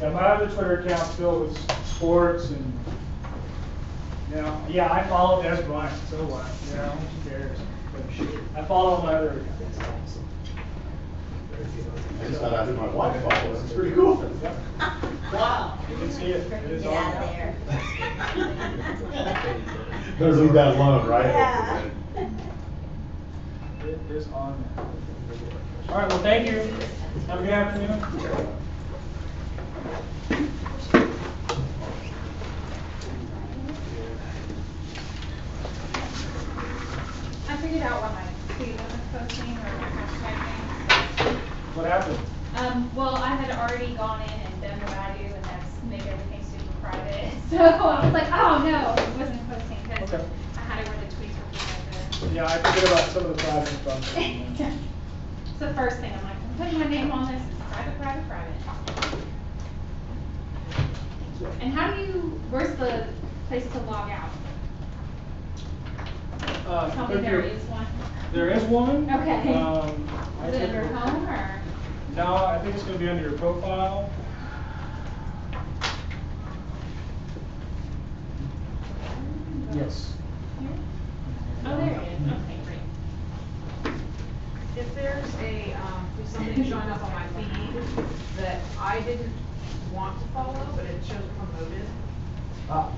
Yeah, my other Twitter account's filled with sports and, you know, yeah, I follow Des Bryant, so what? You know, who cares? But I follow my other accounts. I just found out who my wife follows. It's pretty cool. Yep. Wow. You can see it. It is Get on out of there. there. Better leave that alone, right? Yeah. It is on there. All right, well, thank you. Have a good afternoon. I figured out what my tweet wasn't posting or hashtag thing. What happened? Well, I had already gone in and done what I do, and that's make everything super private. So I was like, oh no, it wasn't posting because Okay. I had it where the tweets were private. Yeah, I forget about some of the private stuff. It's the first thing, I'm like, I'm putting my name on this, it's private, private, private. And how do you, where's the place to log out? Tell me Click there your- is one. There is one. Okay. I Is it think- under home or? No, I think it's going to be under your profile. Yes. Oh, there it is, okay, great. If there's a, if something showing up on my feed that I didn't want to follow, but it shows promoted,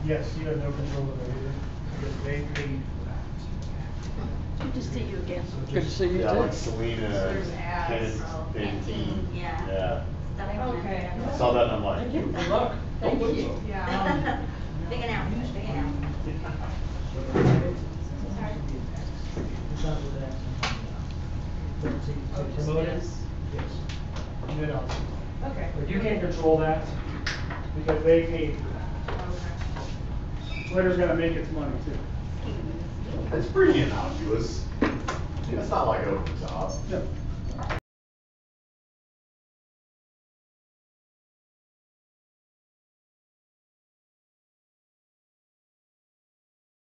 Yes, you have no control of it either, because they paid for that. Good to see you again. So Good to just- see you Yeah, too. like Selena There's ads. Pantene. Yeah. Yeah. Stuff like that. Okay. I saw that and I'm like. Thank you. Good luck. Thank Hopefully you. so. yeah. Big announcement, big announcement. Oh, just Promote it? this? Yes. You know, Okay. but you can't control that, because they paid for that. Okay. Twitter's gonna make its money too. It's pretty innocuous. It's not like over the top. No.